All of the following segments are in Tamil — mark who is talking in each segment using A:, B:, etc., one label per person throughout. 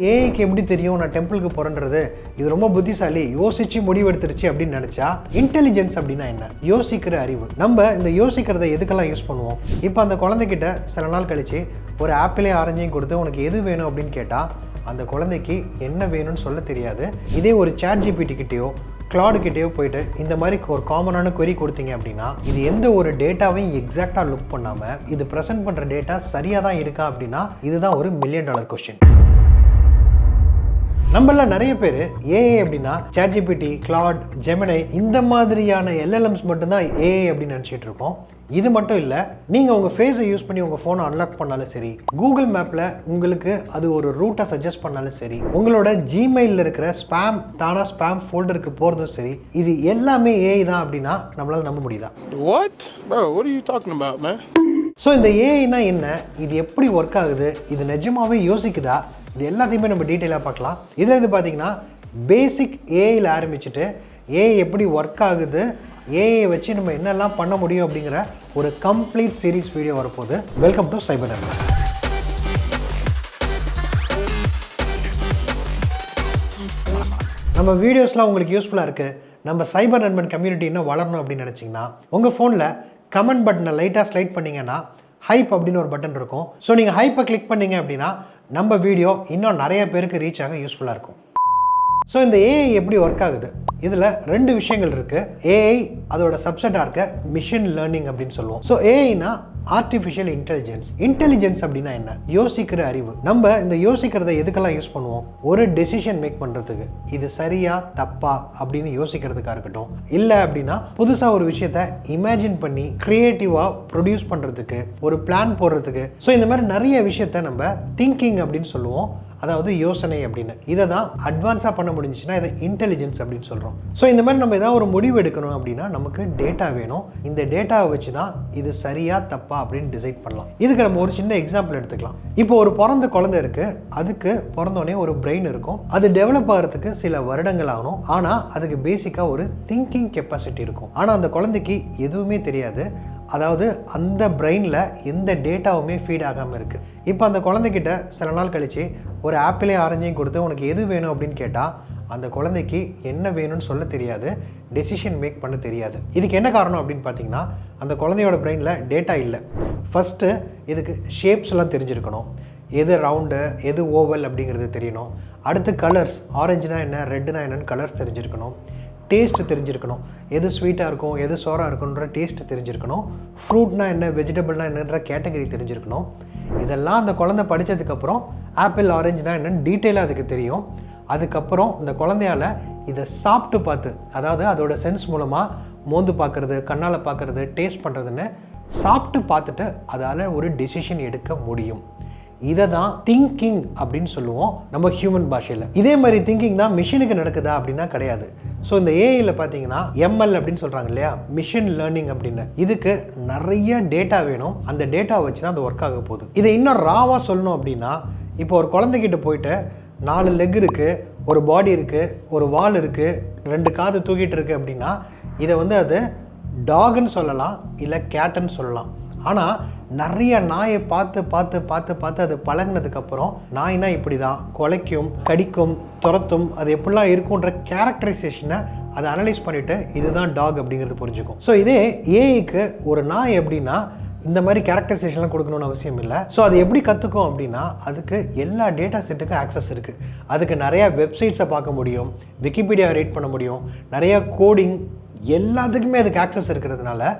A: ஏஐக்கு எப்படி தெரியும் நான் டெம்பிளுக்கு போகிறேன்றது? இது ரொம்ப புத்திசாலி, யோசிச்சு முடிவெடுத்துருச்சு அப்படின்னு நினச்சா, இன்டெலிஜென்ஸ் அப்படின்னா என்ன? யோசிக்கிற அறிவு. நம்ம இந்த யோசிக்கிறத எதுக்கெல்லாம் யூஸ் பண்ணுவோம்? இப்போ அந்த குழந்தைகிட்ட சில நாள் கழிச்சு ஒரு ஆப்பிளே ஆரஞ்சையும் கொடுத்து உனக்கு எது வேணும் அப்படின்னு கேட்டால் அந்த குழந்தைக்கு என்ன வேணும்னு சொல்ல தெரியாது. இதே ஒரு ChatGPT கிட்டேயோ கிளாடு கிட்டேயோ போயிட்டு இந்த மாதிரி ஒரு காமனான query கொடுத்தீங்க அப்படின்னா இது எந்த ஒரு டேட்டாவையும் எக்ஸாக்டாக லுக் பண்ணாமல் இது ப்ரெசென்ட் பண்ணுற டேட்டா சரியாக தான் இருக்கா அப்படின்னா இதுதான் ஒரு $1 மில்லியன் கொஸ்டின். நம்மள நிறைய பேர் ஏஐ அப்படின்னா ChatGPT, கிளாட், ஜெமினை இந்த மாதிரியான LLMs மட்டும்தான் ஏஐ அப்படின்னு நினச்சிட்டு இருக்கோம். இது மட்டும் இல்லை, நீங்கள் உங்கள் ஃபேஸை யூஸ் பண்ணி உங்கள் ஃபோனை அன்லாக் பண்ணாலும் சரி, கூகுள் மேப்பில் உங்களுக்கு அது ஒரு ரூட்டை சஜஸ்ட் பண்ணாலும் சரி, உங்களோட ஜிமெயிலில் இருக்கிற ஸ்பேம் ஃபோல்டருக்கு போகிறதும் சரி, இது எல்லாமே ஏஐ தான் அப்படின்னா நம்மளால் நம்ப முடியுதா?
B: What? Bro, what are you talking about, man?
A: So இந்த ஏஐனா என்ன, இது எப்படி ஒர்க் ஆகுது, இது நிஜமாவே யோசிக்குதா, இது எல்லாத்தையுமே நம்ம டீட்டெயிலாக பார்க்கலாம். இதில் இருந்து பார்த்தீங்கன்னா பேசிக் ஏஐயில் ஆரம்பிச்சுட்டு ஏஐ எப்படி ஒர்க் ஆகுது, ஏஐ வச்சு நம்ம என்னெல்லாம் பண்ண முடியும் அப்படிங்கிற ஒரு கம்ப்ளீட் சீரீஸ் வீடியோ வரப்போகுது. வெல்கம் டு சைபர் நண்பன். நம்ம வீடியோஸ்லாம் உங்களுக்கு யூஸ்ஃபுல்லாக இருக்குது, நம்ம சைபர் நண்பன் கம்யூனிட்டி இன்னும் வளரணும் அப்படின்னு நினச்சிங்கன்னா உங்கள் ஃபோனில் கமெண்ட் பட்டனை லைட்டாக ஸ்லைட் பண்ணிங்கன்னா ஹைப் அப்படின்னு ஒரு பட்டன் இருக்கும். ஸோ நீங்கள் ஹைப்பை கிளிக் பண்ணிங்க அப்படின்னா நம்ம வீடியோ இன்னும் நிறைய பேருக்கு ரீச் ஆக யூஸ்ஃபுல்லாக இருக்கும். ஸோ இந்த ஏஐ எப்படி ஒர்க் ஆகுது? இதில் 2 விஷயங்கள் இருக்குது. ஏஐ அதோட சப்செட்டாக இருக்க மிஷின் லேர்னிங் அப்படின்னு சொல்லுவோம். ஸோ ஏஐனா ஆர்டிஃபிஷியல் இன்டெலிஜென்ஸ். இன்டெலிஜென்ஸ் அப்படின்னா என்ன? யோசிக்கிற அறிவு. நம்ம இந்த யோசிக்கிறத எதுக்கெல்லாம் யூஸ் பண்ணுவோம்? ஒரு டெசிஷன் மேக் பண்ணுறதுக்கு, இது சரியா தப்பா அப்படின்னு யோசிக்கிறதுக்காக இருக்கட்டும், இல்லை அப்படின்னா புதுசாக ஒரு விஷயத்த இமேஜின் பண்ணி க்ரியேட்டிவாக ப்ரொடியூஸ் பண்ணுறதுக்கு, ஒரு பிளான் போடுறதுக்கு. ஸோ இந்த மாதிரி நிறைய விஷயத்த நம்ம திங்கிங் அப்படின்னு சொல்லுவோம், அதாவது யோசனை அப்படின்னு. இதை தான் அட்வான்ஸாக பண்ண முடிஞ்சுன்னா இதை இன்டெலிஜென்ஸ் அப்படின்னு சொல்கிறோம். ஸோ இந்த மாதிரி நம்ம ஏதாவது ஒரு முடிவு எடுக்கணும் அப்படின்னா நமக்கு டேட்டா வேணும். இந்த டேட்டாவை வச்சு தான் இது சரியா தப்பா அப்படின்னு டிசைட் பண்ணலாம். இதுக்கு நம்ம ஒரு சின்ன எக்ஸாம்பிள் எடுத்துக்கலாம். இப்போ ஒரு பிறந்த குழந்தை இருக்குது, அதுக்கு பிறந்தோடனே ஒரு பிரெயின் இருக்கும். அது டெவலப் ஆகிறதுக்கு சில வருடங்கள் ஆகணும். ஆனால் அதுக்கு பேசிக்காக ஒரு திங்கிங் கெப்பாசிட்டி இருக்கும். ஆனால் அந்த குழந்தைக்கு எதுவுமே தெரியாது, அதாவது அந்த பிரெயினில் எந்த டேட்டாவுமே ஃபீட் ஆகாமல் இருக்குது. இப்போ அந்த குழந்தைகிட்ட சில நாள் கழித்து ஒரு ஆப்பிளே ஆரஞ்சையும் கொடுத்து உனக்கு எது வேணும் அப்படின்னு கேட்டால் அந்த குழந்தைக்கு என்ன வேணும்னு சொல்ல தெரியாது, டெசிஷன் மேக் பண்ண தெரியாது. இதுக்கு என்ன காரணம் அப்படின்னு பார்த்தீங்கன்னா அந்த குழந்தையோட பிரெயினில் டேட்டா இல்லை. ஃபஸ்ட்டு இதுக்கு ஷேப்ஸ்லாம் தெரிஞ்சிருக்கணும், எது ரவுண்டு எது ஓவல் அப்படிங்கிறது தெரியணும். அடுத்து கலர்ஸ், ஆரஞ்சுனா என்ன ரெட்டுனா என்னன்னு கலர்ஸ் தெரிஞ்சிருக்கணும். டேஸ்ட்டு தெரிஞ்சிருக்கணும், எது ஸ்வீட்டாக இருக்கும் எது சோராக இருக்குன்ற டேஸ்ட்டு தெரிஞ்சிருக்கணும். ஃப்ரூட்னா என்ன வெஜிடபிள்னா என்னன்ற கேட்டகரி தெரிஞ்சிருக்கணும். இதெல்லாம் அந்த குழந்தை படித்ததுக்கப்புறம் ஆப்பிள் ஆரஞ்சுனா என்னன்னு டீட்டெயிலாக அதுக்கு தெரியும். அதுக்கப்புறம் இந்த குழந்தையால் இதை சாப்பிட்டு பார்த்து, அதாவது அதோட சென்ஸ் மூலமாக மோந்து பார்க்குறது, கண்ணால் பார்க்குறது, டேஸ்ட் பண்ணுறதுன்னு சாப்பிட்டு பார்த்துட்டு அதால் ஒரு டெசிஷன் எடுக்க முடியும். இதை தான் திங்கிங் அப்படின்னு சொல்லுவோம் நம்ம ஹியூமன் பாஷையில். இதே மாதிரி திங்கிங் தான் மிஷினுக்கு நடக்குதா அப்படின்னா கிடையாது. ஸோ இந்த ஏஐயில் பார்த்தீங்கன்னா ML அப்படின்னு சொல்கிறாங்க இல்லையா, மிஷின் லேர்னிங் அப்படின்னு. இதுக்கு நிறைய டேட்டா வேணும், அந்த டேட்டாவை வச்சு தான் அது ஒர்க் ஆக போகுது. இதை இன்னும் ராவாக சொல்லணும் அப்படின்னா, இப்போ ஒரு குழந்தைகிட்ட போயிட்டு 4 லெக் இருக்குது, ஒரு பாடி இருக்குது, ஒரு வால் இருக்குது, 2 காது தூக்கிட்டு இருக்குது அப்படின்னா இதை அது டாகுன்னு சொல்லலாம், இல்லை கேட்டுன்னு சொல்லலாம். ஆனால் நிறைய நாயை பார்த்து பார்த்து பார்த்து பார்த்து அது பழகினதுக்கப்புறம் நாய்னா இப்படி தான் குலைக்கும், கடிக்கும், துரத்தும், அது எப்படிலாம் இருக்குன்ற கேரக்டரைசேஷனை அதை அனலைஸ் பண்ணிவிட்டு இதுதான் டாக் அப்படிங்கிறது புரிஞ்சுக்கும். ஸோ இதே ஏஐக்கு ஒரு நாய் எப்படின்னா இந்த மாதிரி கேரக்டரைசேஷன்லாம் கொடுக்கணும்னு அவசியம் இல்லை. ஸோ அது எப்படி கற்றுக்கும் அப்படின்னா அதுக்கு எல்லா டேட்டா செட்டுக்கும் ஆக்சஸ் இருக்குது. அதுக்கு நிறையா வெப்சைட்ஸை பார்க்க முடியும், விக்கிபீடியா ரீட் பண்ண முடியும், நிறையா கோடிங் எல்லாத்துக்குமே அதுக்கு ஆக்சஸ் இருக்கிறதுனால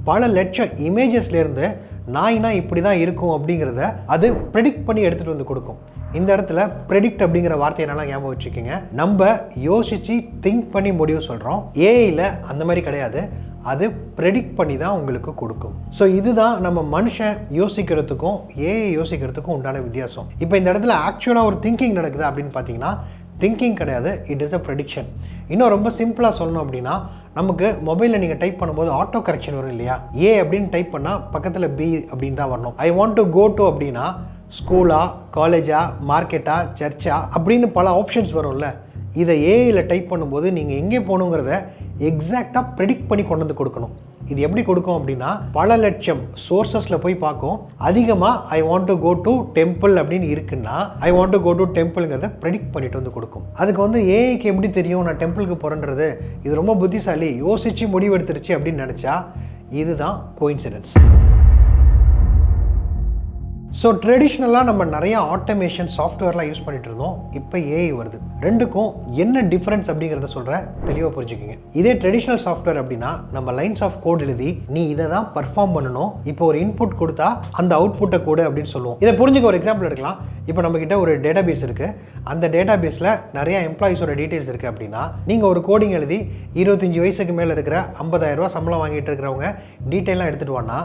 A: பல லட்சம் இமேஜஸ்லேருந்து நாய்னா இப்படி தான் இருக்கும் அப்படிங்கிறத அது ப்ரெடிக்ட் பண்ணி எடுத்துகிட்டு வந்து கொடுக்கும். இந்த இடத்துல ப்ரெடிக்ட் அப்படிங்கிற வார்த்தையை நல்லா ஞாபகம் வச்சுக்கோங்க. நம்ம யோசித்து திங்க் பண்ணி முடிவு சொல்கிறோம். ஏஐயில் அந்த மாதிரி கிடையாது, அது ப்ரெடிக்ட் பண்ணி தான் உங்களுக்கு கொடுக்கும். ஸோ இதுதான் நம்ம மனுஷன் யோசிக்கிறதுக்கும் ஏஐ யோசிக்கிறதுக்கும் உண்டான வித்தியாசம். இப்போ இந்த இடத்துல ஆக்சுவலாக ஒரு திங்கிங் நடக்குது அப்படின்னு பார்த்தீங்கன்னா திங்கிங் கிடையாது, இட் இஸ் அ ப்ரெடிக்ஷன். இன்னும் ரொம்ப சிம்பிளாக சொல்லணும் அப்படின்னா நமக்கு மொபைலில் நீங்கள் டைப் பண்ணும்போது ஆட்டோ கரெக்ஷன் வரும் இல்லையா, ஏ அப்படின்னு டைப் பண்ணால் பக்கத்தில் பி அப்படின்னு தான் வரணும். I want to go to அப்படின்னா ஸ்கூலா, காலேஜா, மார்க்கெட்டா, சர்ச்சா அப்படின்னு பல ஆப்ஷன்ஸ் வரும்ல. இதை ஏஐயில் டைப் பண்ணும்போது நீங்கள் எங்கே போகணுங்கிறத எக்ஸாக்டாக ப்ரெடிக்ட் பண்ணி கொண்டு வந்து கொடுக்கணும். இது எப்படி கொடுக்கும் அப்படின்னா, பல லட்சம் சோர்சஸில் போய் பார்க்கும். அதிகமாக I want to go to temple அப்படின்னு இருக்குன்னா I want to go to டெம்பிள்ங்கிறத ப்ரெடிக்ட் பண்ணிட்டு வந்து கொடுக்கும். அதுக்கு வந்து ஏஐக்கு எப்படி தெரியும் நான் டெம்பிளுக்கு போகிறேன்றது? இது ரொம்ப புத்திசாலி, யோசித்து முடிவெடுத்துருச்சு அப்படின்னு நினச்சா இதுதான் கோயின்சிடென்ஸ். ஸோ ட்ரெடிஷ்னலாக நம்ம நிறைய ஆட்டோமேஷன் சாஃப்ட்வேர்லாம் யூஸ் பண்ணிட்டு இருந்தோம். இப்போ ஏஐ வருது. ரெண்டுக்கும் என்ன டிஃப்ரென்ஸ் அப்படிங்கிறத சொல்கிறேன், தெளிவாக புரிஞ்சுக்கிங்க. இதே ட்ரெடிஷ்னல் சாஃப்ட்வேர் அப்படின்னா நம்ம லைன்ஸ் ஆஃப் கோட் எழுதி நீ இதை தான் பர்ஃபார்ம் பண்ணணும், இப்போ ஒரு இன்புட் கொடுத்தா அந்த அவுட்புட்டை கோடு அப்படின்னு சொல்லுவோம். இதை புரிஞ்சுக்க ஒரு எக்ஸாம்பிள் எடுக்கலாம். இப்போ நம்மக்கிட்ட ஒரு டேட்டாபேஸ் இருக்குது. அந்த டேட்டாபேஸில் நிறைய எம்ப்ளாயிஸோட டீட்டெயில்ஸ் இருக்குது அப்படின்னா நீங்கள் ஒரு கோடிங் எழுதி 25 வயசுக்கு மேலே இருக்கிற 50,000 ரூபா சம்பளம் வாங்கிட்டு இருக்கிறவங்க டீட்டெயிலாக எடுத்துகிட்டு வானா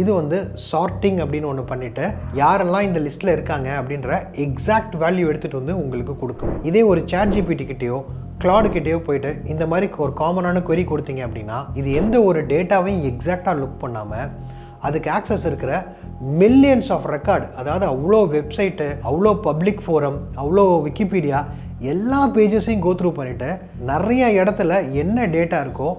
A: இது வந்து சார்ட்டிங் அப்படின்னு ஒன்று பண்ணிவிட்டு யாரெல்லாம் இந்த லிஸ்ட்டில் இருக்காங்க அப்படின்ற எக்ஸாக்ட் வேல்யூ எடுத்துகிட்டு வந்து உங்களுக்கு கொடுக்கும். இதே ஒரு ChatGPT கிட்டேயோ கிளாடு கிட்டேயோ போயிட்டு இந்த மாதிரி ஒரு காமனான query கொடுத்தீங்க அப்படின்னா இது எந்த ஒரு டேட்டாவையும் எக்ஸாக்டாக லுக் பண்ணாமல் அதுக்கு ஆக்சஸ் இருக்கிற மில்லியன்ஸ் ஆஃப் ரெக்கார்டு, அதாவது அவ்வளோ வெப்சைட்டு, அவ்வளோ பப்ளிக் ஃபோரம், அவ்வளோ விக்கிபீடியா எல்லா பேஜஸையும் கோ த்ரூ பண்ணிவிட்டு நிறைய இடத்துல என்ன டேட்டா இருக்கோ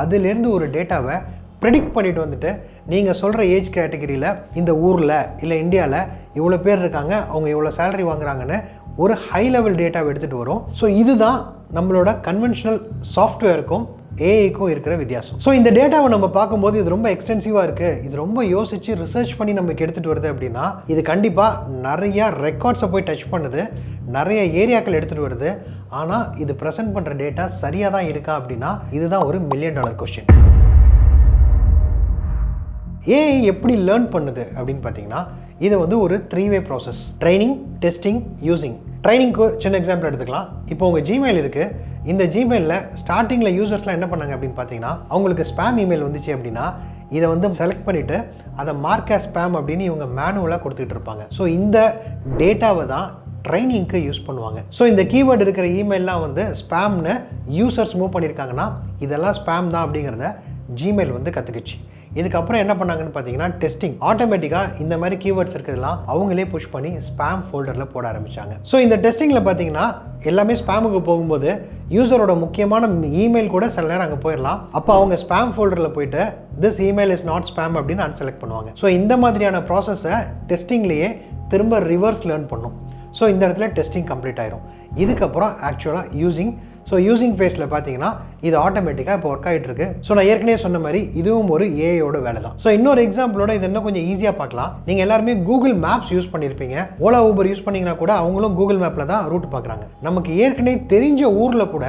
A: அதுலேருந்து ஒரு டேட்டாவை ப்ரெடிக்ட் பண்ணிட்டு வந்துட்டு நீங்கள் சொல்கிற ஏஜ் கேட்டகரியில் இந்த ஊரில் இல்லை இந்தியாவில் இவ்வளோ பேர் இருக்காங்க, அவங்க இவ்வளோ சேலரி வாங்குறாங்கன்னு ஒரு ஹை லெவல் டேட்டாவை எடுத்துகிட்டு வரும். ஸோ இதுதான் நம்மளோட கன்வென்ஷனல் சாஃப்ட்வேருக்கும் ஏஐக்கும் இருக்கிற வித்தியாசம். ஸோ இந்த டேட்டாவை நம்ம பார்க்கும்போது இது ரொம்ப எக்ஸ்டென்சிவாக இருக்குது, இது ரொம்ப யோசித்து ரிசர்ச் பண்ணி நமக்கு எடுத்துகிட்டு வருது அப்படின்னா இது கண்டிப்பாக நிறையா ரெக்கார்ட்ஸை போய் டச் பண்ணுது, நிறைய ஏரியாக்கள் எடுத்துகிட்டு வருது. ஆனால் இது ப்ரெசென்ட் பண்ணுற டேட்டா சரியாக தான் இருக்கா அப்படின்னா இதுதான் ஒரு $1 மில்லியன் கொஸ்டின். ஏஐ எப்படி லேர்ன் பண்ணுது அப்படின்னு பார்த்தீங்கன்னா இது வந்து ஒரு 3-வே ப்ராசஸ்: ட்ரைனிங், டெஸ்டிங், யூசிங். ட்ரைனிங்க்கு சின்ன எக்ஸாம்பிள் எடுத்துக்கலாம். இப்போ உங்கள் ஜிமெயில் இருக்குது. இந்த ஜிமெயிலில் ஸ்டார்டிங்கில் யூசர்ஸ்லாம் என்ன பண்ணாங்க அப்படின்னு பார்த்தீங்கன்னா அவங்களுக்கு ஸ்பேம் இமெயில் வந்துச்சு அப்படின்னா இதை வந்து செலக்ட் பண்ணிவிட்டு அதை மார்க் ஆஸ் ஸ்பேம் அப்படின்னு இவங்க மேனுவலாக கொடுத்துட்டு இருப்பாங்க. ஸோ இந்த டேட்டாவை தான் ட்ரைனிங்க்கு யூஸ் பண்ணுவாங்க. ஸோ இந்த கீவேர்டு இருக்கிற இமெயிலெலாம் வந்து ஸ்பேம்னு யூசர்ஸ் மூவ் பண்ணியிருக்காங்கன்னா இதெல்லாம் ஸ்பேம் தான் அப்படிங்கிறத ஜிமெயில் வந்து கற்றுக்குச்சு. இதுக்கப்புறம் என்ன பண்ணாங்கன்னு பார்த்தீங்கன்னா டெஸ்டிங். ஆட்டோமேட்டிக்காக இந்த மாதிரி கீவேர்ட்ஸ் இருக்கிறதுலாம் அவங்களே புஷ் பண்ணி ஸ்பேம் ஃபோல்டரில் போட ஆரம்பித்தாங்க. ஸோ இந்த டெஸ்டிங்கில் பார்த்தீங்கன்னா எல்லாமே ஸ்பேமுக்கு போகும்போது யூசரோட முக்கியமான இமெயில் கூட சில நேரம் அங்கே போயிடலாம். அப்போ அவங்க ஸ்பேம் ஃபோல்டரில் போயிட்டு this email is not spam அப்படின்னு அன்செலக்ட் பண்ணுவாங்க. ஸோ இந்த மாதிரியான ப்ராசஸை டெஸ்டிங்லேயே திரும்ப ரிவர்ஸ் லேர்ன் பண்ணும். ஸோ இந்த இடத்துல டெஸ்டிங் கம்ப்ளீட் ஆயிரும். இதுக்கப்புறம் ஆக்சுவலாக யூசிங். ஸோ யூசிங் ஃபேஸில் பார்த்தீங்கன்னா இது ஆட்டோமேட்டிக்காக இப்போ ஒர்க் ஆகிட்டு இருக்கு. ஸோ நான் ஏற்கனவே சொன்ன மாதிரி இதுவும் ஒரு ஏஐயோட வேலை தான். ஸோ இன்னொரு எக்ஸாம்பிளோட இது இன்னும் கொஞ்சம் ஈஸியாக பார்க்கலாம். நீங்கள் எல்லாருமே கூகுள் மேப்ஸ் யூஸ் பண்ணியிருப்பீங்க. ஓலா ஊபர் யூஸ் பண்ணிங்கன்னா கூட அவங்களும் கூகுள் மேப்பில் தான் ரூட் பார்க்குறாங்க. நமக்கு ஏற்கனவே தெரிஞ்ச ஊரில் கூட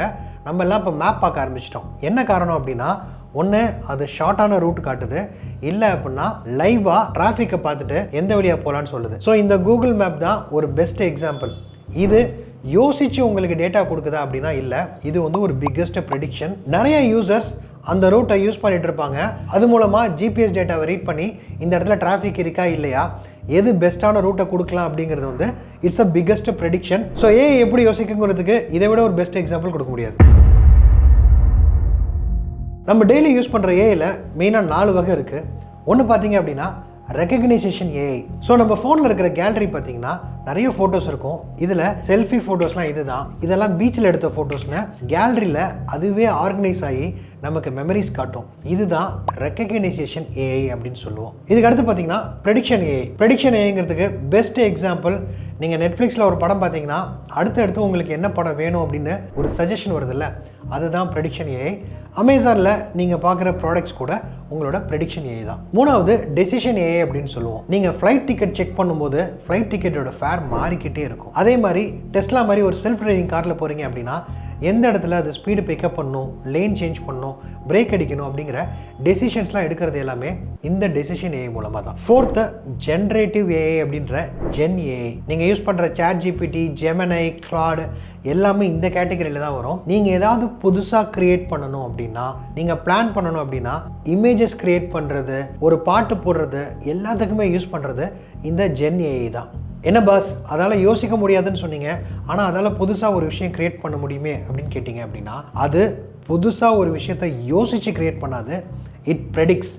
A: நம்ம எல்லாம் இப்போ மேப் பார்க்க ஆரம்பிச்சிட்டோம். என்ன காரணம் அப்படின்னா ஒன்று அது ஷார்ட்டான ரூட் காட்டுது, இல்லை அப்படின்னா லைவாக டிராஃபிக்கை பார்த்துட்டு எந்த வழியாக போகலான்னு சொல்லுது. ஸோ இந்த கூகுள் மேப் தான் ஒரு பெஸ்ட் எக்ஸாம்பிள். இது யோசிச்சு உங்களுக்கு டேட்டா கொடுக்குதா அப்படின்னா இல்லை, இது வந்து ஒரு பிக்கெஸ்ட் ப்ரெடிக்ஷன். நிறைய யூசர்ஸ் அந்த ரூட்டை யூஸ் பண்ணிட்டு இருப்பாங்க. அது மூலமாக ஜிபிஎஸ் டேட்டாவை ரீட் பண்ணி இந்த இடத்துல டிராஃபிக் இருக்கா இல்லையா, எது பெஸ்ட்டான ரூட்டை கொடுக்கலாம் அப்படிங்கிறது வந்து it's a biggest prediction. So AI எப்படி யோசிக்குங்கிறதுக்கு இதை விட ஒரு பெஸ்ட் எக்ஸாம்பிள் கொடுக்க முடியாது. நம்ம டெய்லி யூஸ் பண்ணுற ஏஐயில் மெயினாக 4 வகை இருக்குது. ஒன்று பார்த்தீங்க அப்படின்னா ரெகக்னைசேஷன் ஏஐ. ஸோ நம்ம ஃபோனில் இருக்கிற கேலரி பார்த்தீங்கன்னா நிறைய ஃபோட்டோஸ் இருக்கும். இதில் செல்ஃபி ஃபோட்டோஸ்லாம் இதுதான். இதெல்லாம் பீச்சில் எடுத்த ஃபோட்டோஸ்னு கேலரியில் அதுவே ஆர்கனைஸ் ஆகி நமக்கு மெமரிஸ் காட்டும். இதுதான் ரெகக்னைசேஷன் ஏஐ அப்படின்னு சொல்லுவோம். இதுக்கு அடுத்து பார்த்தீங்கன்னா ப்ரெடிக்ஷன் ஏஐ. ப்ரெடிக்ஷன் ஏஐங்கிறதுக்கு பெஸ்ட் எக்ஸாம்பிள் நீங்கள் நெட்ஃப்ளிக்ஸில் ஒரு படம் பார்த்தீங்கன்னா அடுத்தடுத்து உங்களுக்கு என்ன படம் வேணும் அப்படின்னு ஒரு சஜஷன் வருதில்ல, அதுதான் ப்ரெடிக்ஷன் ஏஐ. அமேசானில் நீங்கள் பார்க்குற ப்ராடக்ட்ஸ் கூட உங்களோட ப்ரெடிக்ஷன் ஏஐ தான். மூணாவது டெசிஷன் ஏஐ அப்படின்னு சொல்லுவோம். நீங்கள் ஃப்ளைட் டிக்கெட் செக் பண்ணும்போது ஃப்ளைட் டிக்கெட்டோட ஃபேர் மாறிக்கிட்டே இருக்கும். அதே மாதிரி டெஸ்லா மாதிரி ஒரு செல்ஃப் டிரைவிங் காரில் போகிறீங்க அப்படின்னா எந்த இடத்துல அது ஸ்பீடு பிக்கப் பண்ணணும், லேன் சேஞ்ச் பண்ணணும், பிரேக் அடிக்கணும் அப்படிங்கிற டெசிஷன்ஸ்லாம் எடுக்கிறது எல்லாமே இந்த டெசிஷன் ஏஐ மூலமாக தான். ஃபோர்த்து ஜென்ரேட்டிவ் ஏஐ அப்படின்ற ஜென் ஏஐ. நீங்கள் யூஸ் பண்ணுற ChatGPT, ஜெமினி, கிளாடு எல்லாமே இந்த கேட்டகரியில் தான் வரும். நீங்கள் ஏதாவது புதுசாக க்ரியேட் பண்ணணும் அப்படின்னா, நீங்கள் பிளான் பண்ணணும் அப்படின்னா, இமேஜஸ் க்ரியேட் பண்ணுறது, ஒரு பாட்டு போடுறது எல்லாத்துக்குமே யூஸ் பண்ணுறது இந்த ஜென் ஏஐ தான். என்ன பாஸ் அதால் யோசிக்க முடியாதுன்னு சொன்னீங்க, ஆனால் அதால் புதுசாக ஒரு விஷயம் க்ரியேட் பண்ண முடியுமே அப்படின்னு கேட்டிங்க அப்படின்னா அது புதுசாக ஒரு விஷயத்தை யோசித்து க்ரியேட் பண்ணாது. It predicts.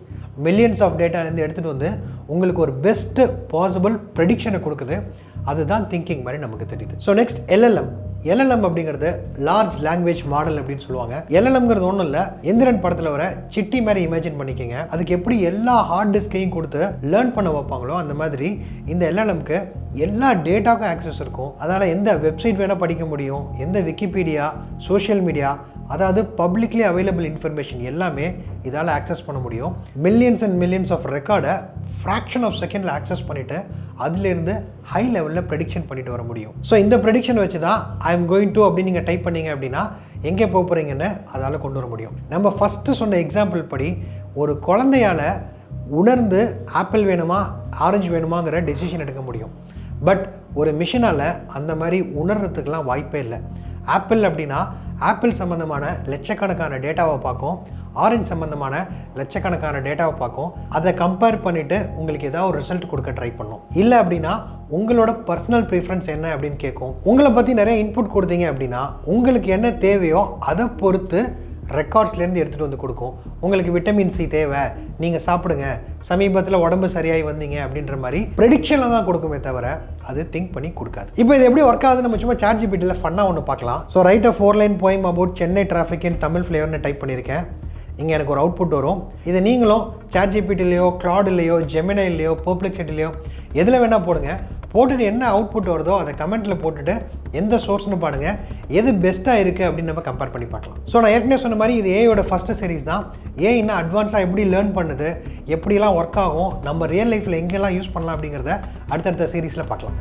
A: மில்லியன்ஸ் ஆஃப் டேட்டாலேருந்து எடுத்துகிட்டு வந்து உங்களுக்கு ஒரு பெஸ்ட்டு பாசிபிள் ப்ரெடிக்ஷனை கொடுக்குது. அதுதான் திங்கிங் மாதிரி நமக்கு தெரியுது. So next LLM. LLM அப்படிங்கிறது லார்ஜ் லாங்குவேஜ் மாடல் அப்படின்னு சொல்லுவாங்க. LLMங்கிறது ஒன்றும் இல்லை, எந்திரன் படத்தில் வர சிட்டி மாதிரி இமேஜின் பண்ணிக்கோங்க. அதுக்கு எப்படி எல்லா ஹார்ட் டிஸ்கையும் கொடுத்து லேர்ன் பண்ண வைப்பாங்களோ அந்த மாதிரி இந்த LLMக்கு எல்லா டேட்டாவுக்கும் ஆக்சஸ் இருக்கும். அதனால் எந்த வெப்சைட் வேணால் படிக்க முடியும், எந்த விக்கிபீடியா, சோஷியல் மீடியா, அதாவது பப்ளிக்லி அவைலபிள் இன்ஃபர்மேஷன் எல்லாமே இதால் ஆக்சஸ் பண்ண முடியும். மில்லியன்ஸ் அண்ட் மில்லியன்ஸ் ஆஃப் ரெக்கார்டை ஃப்ராக்ஷன் ஆஃப் செகண்டில் ஆக்சஸ் பண்ணிவிட்டு அதுலேருந்து ஹை லெவலில் ப்ரெடிக்ஷன் பண்ணிட்டு வர முடியும். ஸோ இந்த ப்ரெடிக்ஷன் வச்சு தான் ஐ எம் கோயிங் டு அப்படின்னு நீங்கள் டைப் பண்ணீங்க அப்படின்னா எங்கே போக போகிறீங்கன்னு அதால் கொண்டு வர முடியும். நம்ம ஃபஸ்ட்டு சொன்ன எக்ஸாம்பிள் படி ஒரு குழந்தையால் உணர்ந்து ஆப்பிள் வேணுமா ஆரஞ்சு வேணுமாங்கிற டெசிஷன் எடுக்க முடியும். பட் ஒரு மிஷினால் அந்த மாதிரி உணர்றதுக்கெலாம் வாய்ப்பே இல்லை. ஆப்பிள் அப்படின்னா ஆப்பிள் சம்மந்தமான லட்சக்கணக்கான டேட்டாவை பார்க்கும், ஆரஞ்சு சம்மந்தமான லட்சக்கணக்கான டேட்டாவை பார்க்கும். அதை கம்பேர் பண்ணிவிட்டு உங்களுக்கு ஏதாவது ஒரு ரிசல்ட் கொடுக்க ட்ரை பண்ணும். இல்லை அப்படின்னா உங்களோட பர்சனல் ப்ரிஃபரன்ஸ் என்ன அப்படின்னு கேட்கும். உங்களை பற்றி நிறைய இன்புட் கொடுத்தீங்க அப்படின்னா உங்களுக்கு என்ன தேவையோ அதை பொறுத்து ரெக்கார்ட்ஸ்லேருந்து எடுத்துகிட்டு வந்து கொடுக்கும். உங்களுக்கு விட்டமின் சி தேவை, நீங்கள் சாப்பிடுங்க, சமீபத்தில் உடம்பு சரியாகி வந்தீங்க அப்படின்ற மாதிரி ப்ரெடிக்ஷனில் தான் கொடுக்குமே தவிர அது திங்க் பண்ணி கொடுக்காது. இப்போ இது எப்படி ஒர்க் ஆகுது நம்ம சும்மா ChatGPTல ஃபன்னாக ஒன்று பார்க்கலாம். So write a 4-line poem about Chennai traffic in Tamil ஃப்ளேவர்னு டைப் பண்ணியிருக்கேன். இங்கே எனக்கு ஒரு அவுட்புட் வரும். இதை நீங்களும் ChatGPTலையோ, Claudeலையோ, Geminiலையோ, Perplexityலையோ எதில் வேணால் போடுங்க. போட்டுட்டு என்ன அவுட்புட் வருதோ அதை கமெண்ட்டில் போட்டுட்டு எந்த சோர்ஸ்னு பாடுங்க, எது பெஸ்ட்டாக இருக்குது அப்படின்னு நம்ம கம்பேர் பண்ணி பார்க்கலாம். ஸோ நான் ஏற்கனவே சொன்ன மாதிரி இது ஏயோட ஃபஸ்ட்டு சீரிஸ் தான். இன்னும் அட்வான்ஸாக எப்படி லேர்ன் பண்ணுது, எப்படிலாம் ஒர்க் ஆகும், நம்ம ரியல் லைஃப்பில் எங்கெல்லாம் யூஸ் பண்ணலாம் அப்படிங்கிறத அடுத்தடுத்த சீரீஸில் பார்க்கலாம்.